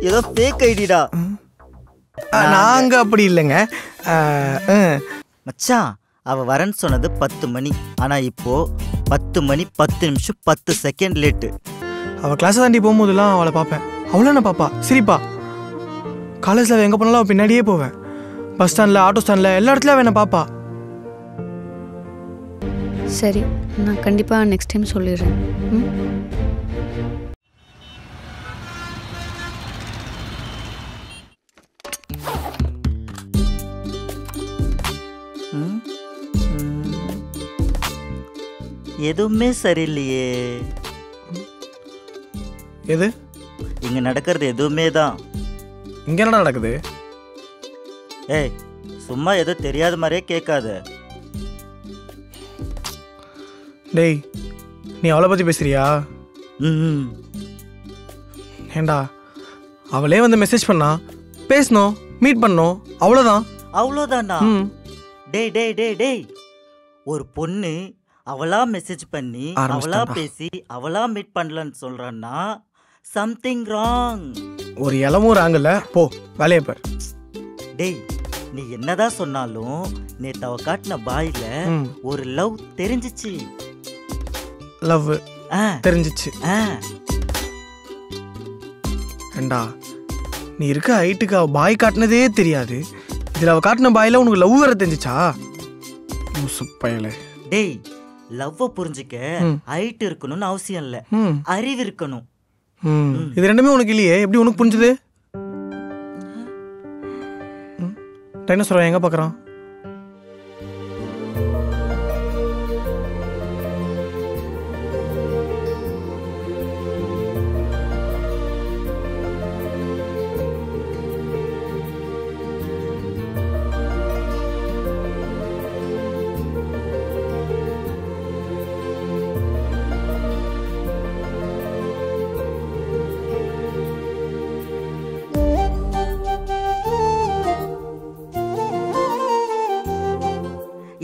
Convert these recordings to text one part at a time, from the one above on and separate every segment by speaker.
Speaker 1: ஏதோ ஃபேக் ஐடிடா.
Speaker 2: நாங்க அப்படி இல்லைங்க
Speaker 1: மச்சான். அவ வரேன்னு சொன்னது 10 மணி. ஆனா இப்போ 10 மணி 10 நிமிஷம் 10 செகண்ட் லேட்டு.
Speaker 2: அவள் கிளாஸை தாண்டி போகும்போதெல்லாம் அவளை பார்ப்பேன். அவளும் என்ன பாப்பா, சிரிப்பா. காலேஜில் அவள் எங்கே போனாலும் அவள் பின்னாடியே போவேன். பஸ் ஸ்டாண்டில், ஆட்டோ ஸ்டாண்டில், எல்லா இடத்துலையும் அவள் என்ன பாப்பா.
Speaker 3: சரி, நான் கண்டிப்பாக நெக்ஸ்ட் டைம் சொல்லிடுறேன்.
Speaker 1: எதுவுமே சரியில்லையே.
Speaker 2: எது?
Speaker 1: இங்க நடக்கிறது எதுவுமே தான்.
Speaker 2: இங்க என்ன நடக்குது?
Speaker 1: ஏய், சும்மா ஏதோ தெரியாத மாதிரியே கேட்காத.
Speaker 2: டேய், நீ அவளை பற்றி பேசுறியா? ஏண்டா, அவளே வந்து மெசேஜ் பண்ணா, பேசணும், மீட் பண்ணோம், அவ்வளோதான்.
Speaker 1: அவ்வளோதானா? டேய் டேய் டேய் டேய், ஒரு பொண்ணு அவளா மெசேஜ் பண்ணி அவளா பேசி அவளா மீட் பண்ணலன்னு சொல்றான்னா சம்திங் ராங்.
Speaker 2: ஒரு இளமும் ராங்கல்ல, போ வேலையை பார்.
Speaker 1: டேய், நீ என்னதான் சொன்னாலும் நேத்து அவ காட்டின பாயில ஒரு லவ் தெரிஞ்சிச்சு.
Speaker 2: லவ் தெரிஞ்சிச்சு. ஏண்டா, நீ இருக்க ஹைட்டுக்கு அவ பாய் காட்டினதே தெரியாது. இதுல அவ காட்டின பாயில உனக்கு லவ் வேற தெரிஞ்சிச்சா?
Speaker 1: டேய், லவ்வ புரிஞ்சுக்க ஹைட் இருக்கணும்னு அவசியம் இல்ல, அறிவு இருக்கணும்.
Speaker 2: இது ரெண்டுமே உனக்கு இல்லையே, எப்படி உனக்கு புரிஞ்சது? டைனோசர் எங்க பாக்குறான்?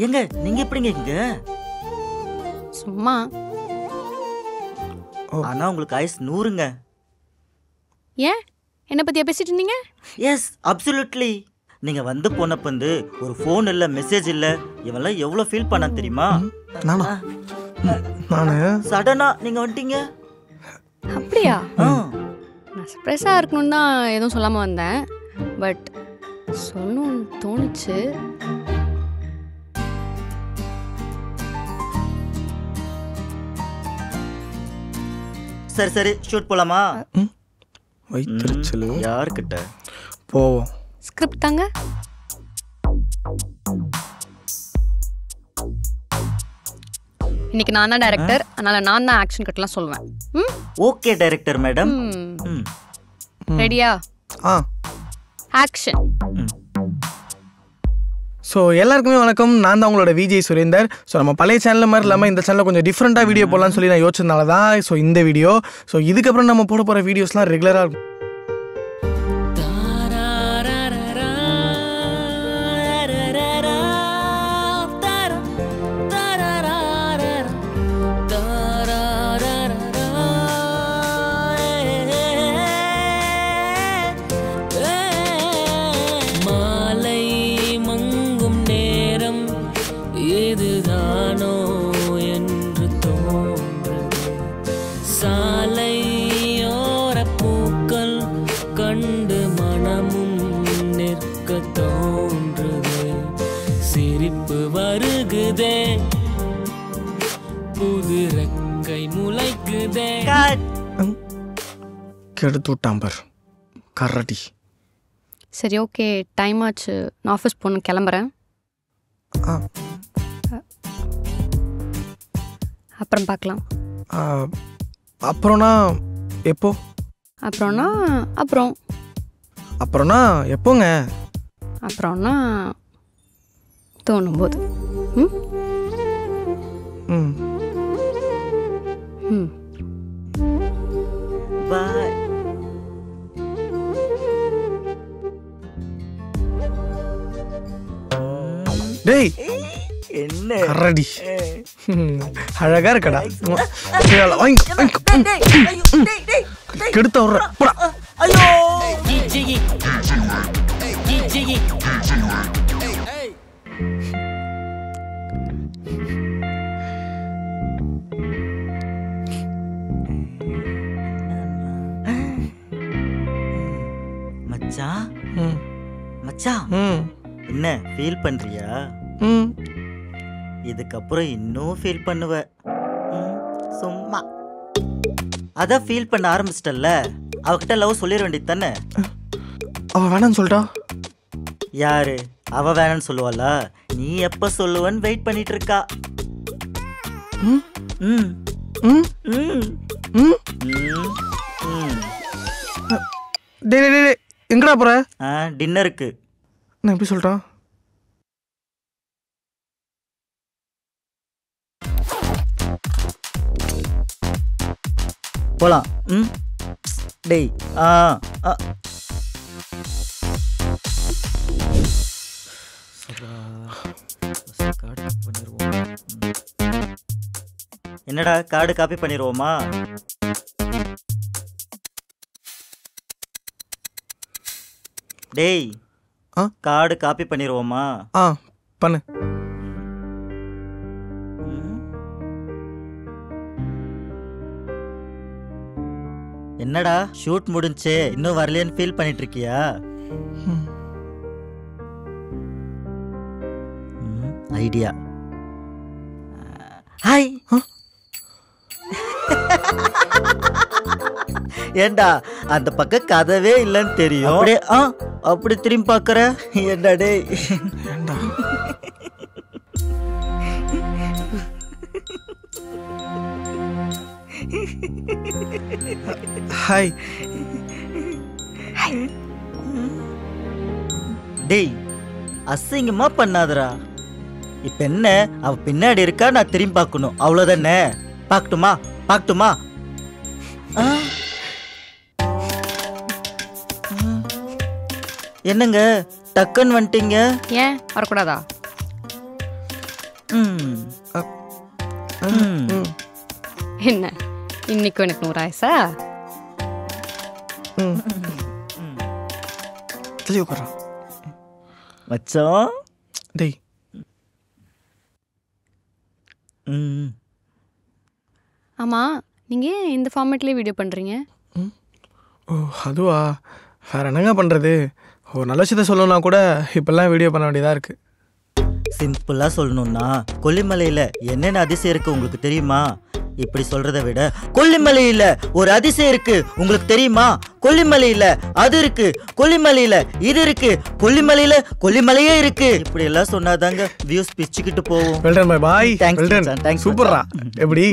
Speaker 1: எங்க நீங்க எப்படிங்க இங்க?
Speaker 3: சும்மா.
Speaker 1: ஆனா உங்களுக்கு ஐஸ் 100ங்க.
Speaker 3: ஏன் என்ன பத்தியா பேசிட்டு இருந்தீங்க?
Speaker 1: Yes, absolutely. நீங்க வந்து போனப்பந்து ஒரு ஃபோன் இல்ல, மெசேஜ் இல்ல. இவெல்லாம் எவ்வளவு ஃபீல் பண்ண தெரியுமா?
Speaker 2: நானு
Speaker 1: சடனா நீங்க வந்துட்டீங்க.
Speaker 3: அப்படியா? நான் சர்ப்ரைஸா இருக்கணும்னு தான் எதுவும் சொல்லாம வந்தேன். பட் சொல்லணும்னு தோணுச்சு.
Speaker 1: சரி சரி, ஷூட் போலாமா?
Speaker 2: வைத்திருச்சல்
Speaker 1: யார்கிட்ட?
Speaker 2: போவோம்.
Speaker 3: ஸ்கிரிப்ட் தாங்க. இன்னைக்கு நான் தான் டைரக்டர், அதனால நான் தான் ஆக்ஷன் கட்லாம் சொல்லுவேன்.
Speaker 1: Okay director madam.
Speaker 3: ரெடியா? ஆக்ஷன்.
Speaker 2: ஸோ எல்லாருக்குமே வணக்கம். நான் தான் உங்களோட விஜய் சுரேந்தர். ஸோ நம்ம பழைய சேனல் மாதிரி இல்லாமல் இந்த சேனலில் கொஞ்சம் டிஃப்ரெண்ட்டாக வீடியோ போடலான்னு சொல்லி நான் யோசிச்சதுனால தான் ஸோ இந்த வீடியோ. ஸோ இதுக்கப்புறம் நம்ம போட போகிற வீடியோஸ்லாம் ரெகுலராக இருக்கும். கெடுத்து விட்டான் பார் கரடி.
Speaker 3: சரி, ஓகே, டைம் ஆச்சு. நான் ஆஃபீஸ் போகணும், கிளம்புறேன். அப்புறம் பார்க்கலாம்.
Speaker 2: அப்புறம்னா எப்போ?
Speaker 3: அப்புறம்னா
Speaker 2: அப்புறம்னா எப்போங்க?
Speaker 3: அப்புறம்னா தோணும் போது.
Speaker 1: பாய்.
Speaker 2: டேய்,
Speaker 1: என்ன
Speaker 2: கரடி அழகா இருக்கடா. கெடுத்த விடுற போடா.
Speaker 1: ஐயோ மச்சான் மச்சான் என்ன ஃபீல் பண்றியா? இதுக்கப்புறம் இன்னும் ஃபீல் பண்ணுவ. சும்மா அதான் ஃபீல் பண்ண ஆரம்பிச்சிட்டல்ல, அவகிட்ட லவ் சொல்லிட வேண்டியது தானே.
Speaker 2: அவ வேணான்னு சொல்லிட்டா.
Speaker 1: யாரு அவ வேணான்னு சொல்லுவாளா? நீ எப்ப சொல்லுவன்னு வெயிட் பண்ணிட்டு இருக்கா.
Speaker 2: எங்கடா போற?
Speaker 1: டின்னருக்கு.
Speaker 2: நான் எப்படி சொல்லிட்டான்?
Speaker 1: போலாம். டேய் என்னடா கார்டு காப்பி பண்ணிடுவோமா? டேய் கார்டு காப்பி பண்ணிடுவோமா?
Speaker 2: பண்ணு.
Speaker 1: என்னடா ஷூட் முடிஞ்சே இன்னும் வரலையேன்னு ஃபீல் பண்ணிட்டு இருக்கியா? ஐடியா. ஹாய். ஏண்டா அந்த பக்கம் கதவே இல்லைன்னு தெரியும், அப்படியே அப்படி திரும்பி பாக்குற. ஏண்டா டேய்
Speaker 2: ஹாய்.
Speaker 1: டேய் அசிங்கமா பண்ணாதடா. இப்ப என்ன, அவ பின்னாடி இருக்கா, நான் திரும்பி பார்க்கணும், அவ்வளவுதானே? பார்க்கட்டுமா பார்க்கட்டுமா? என்னங்க டக்குன்னு வந்துட்டீங்க?
Speaker 3: ஏன் வரக்கூடாதா? என்ன இன்னைக்கு எனக்கு 100 ஆயிசா?
Speaker 1: மச்சான்
Speaker 2: டேய்.
Speaker 3: ஆமா, நீங்க ஏன் இந்த ஃபார்மேட்லயே வீடியோ பண்றீங்க?
Speaker 2: ஓ அதுவா, வேற என்னங்க பண்றது? ஒரு நல்ல விஷயத்த சொல்லணும்னா கூட இப்பெல்லாம் வீடியோ பண்ண வேண்டியதா இருக்கு.
Speaker 1: சிம்பிளா சொல்லணும்னா, கொல்லிமலையில என்னென்ன அதிசயம் இருக்கு உங்களுக்கு தெரியுமா? இப்படி சொல்றதை விட கொல்லிமலையில ஒரு அதிசயம் இருக்கு உங்களுக்கு தெரியுமா? கொல்லிமலையில அது இருக்கு, கொல்லிமலையில இது இருக்கு, கொல்லிமலையில கொல்லிமலையே இருக்கு. இப்படி எல்லாம் சொன்னாதாங்க வியூஸ் பிச்சுக்கிட்டு போவோம்.
Speaker 2: Well done bye bye.
Speaker 1: Well done. Thanks.
Speaker 2: சூப்பர்ரா. எப்படி?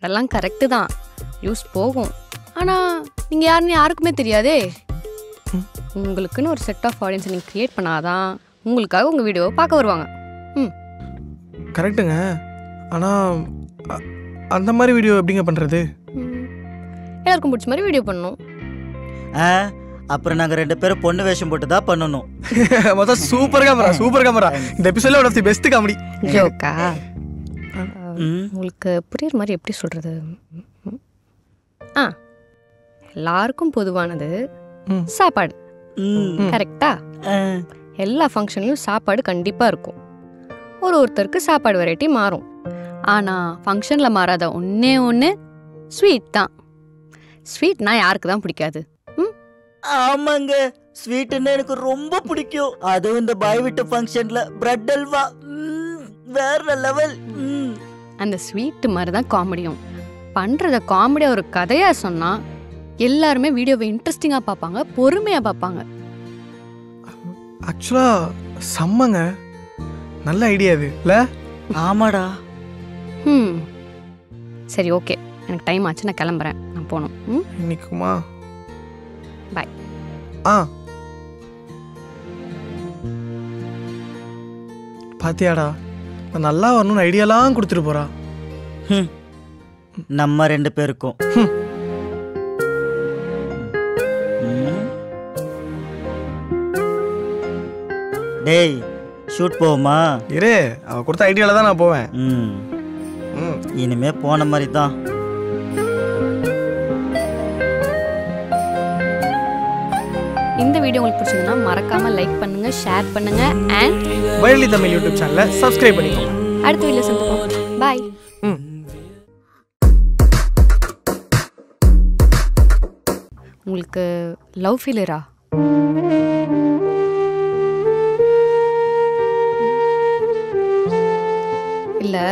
Speaker 3: அதெல்லாம் கரெக்ட் தான், வியூஸ் போகும். ஆனா நீங்க யாருன்னு யாருக்குமே தெரியாதே. உங்களுக்குன்னு ஒரு செட் ஆஃப் ஆடியன்ஸ் நீங்க கிரியேட் பண்ணாதான் உங்களுக்காக உங்க வீடியோவை பார்க்க வருவாங்க.
Speaker 2: கரெக்டுங்க. ஆனா அந்த மாதிரி வீடியோ எப்படிங்க பண்றது?
Speaker 3: எல்லாருக்கும் பிடிச்ச மாதிரி வீடியோ பண்ணணும்.
Speaker 1: அப்புறம் நாங்க 2 பேரும் பொண்ணு வேஷம் போட்டு தான் பண்ணணும்.
Speaker 2: மொத்தம் சூப்பர் கேமரா, சூப்பர் கேமரா. இந்த எபிசோட்ல one of the best comedy.
Speaker 3: ஜோக்கா? உங்களுக்கு புரியுற மாதிரி எப்படி சொல்றது? எல்லாருக்கும் பொதுவானது சாப்பாடு. கரெக்டா? எல்லா ஃபங்க்ஷன்லையும் சாப்பாடு கண்டிப்பா இருக்கும். ஒருத்தருக்கு சாப்பாடு வெரைட்டி மாறும். ஆனா ஃபங்க்ஷன்ல மாறாத ஒண்ணு ஸ்வீட் தான். ஸ்வீட்னா யாருக்கு தான் பிடிக்காது?
Speaker 1: ஆமாங்க, ஸ்வீட்னா எனக்கு ரொம்ப பிடிக்கும். அதுவும் இந்த பாய் வீட்டு ஃபங்க்ஷன்ல பிரெட் அல்வா வேற லெவல்.
Speaker 3: அந்த ஸ்வீட் மாதிரி தான் காமெடியும். பண்றத காமெடியா ஒரு கதையா சொன்னா எல்லாருமே வீடியோவை இன்ட்ரெஸ்டிங்கா பார்ப்பாங்க, பொறுமையா பார்ப்பாங்க.
Speaker 2: ஆக்சுவலா செம்மங்க, நல்ல ஐடியா இது இல்ல?
Speaker 1: ஆமாடா.
Speaker 3: சரி ஓகே, எனக்கு டைம் ஆச்சு, நான் கிளம்புறேன், நான் போகணும்.
Speaker 2: இன்னைக்குமா?
Speaker 3: பாய்.
Speaker 2: பாத்தியாடா, நான் நல்லா வரணும்னு ஐடியாலாம் கொடுத்துட்டு போறா.
Speaker 1: நம்ம 2 பேருக்கும். டேய் ஷூட் போவோமா?
Speaker 2: இரு, அவள் கொடுத்த ஐடியாவில் தான் நான் போவேன்.
Speaker 1: இனிமே போன மாதிரி தான்.
Speaker 3: இந்த வீடியோ உங்களுக்கு பிடிச்சதுன்னா மறக்காம லைக் பண்ணுங்க, ஷேர் பண்ணுங்க அண்ட்
Speaker 2: வயலி தமிழ் யூடியூப் சேனலை சப்ஸ்கிரைப் பண்ணிக்கோங்க.
Speaker 3: அடுத்த வீடியோ சந்திப்போம். பாய். உங்களுக்கு லவ் ஃபீலரா? இல்லை,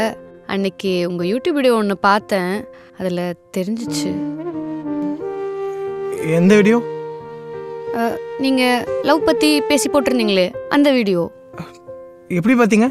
Speaker 3: அன்னைக்கு உங்கள் யூடியூப் வீடியோ ஒன்று பார்த்தேன், அதில் தெரிஞ்சிச்சு.
Speaker 2: எந்த வீடியோ?
Speaker 3: நீங்கள் லவ் பற்றி பேசி போட்டிருந்தீங்களே அந்த வீடியோ.
Speaker 2: எப்படி பார்த்தீங்க?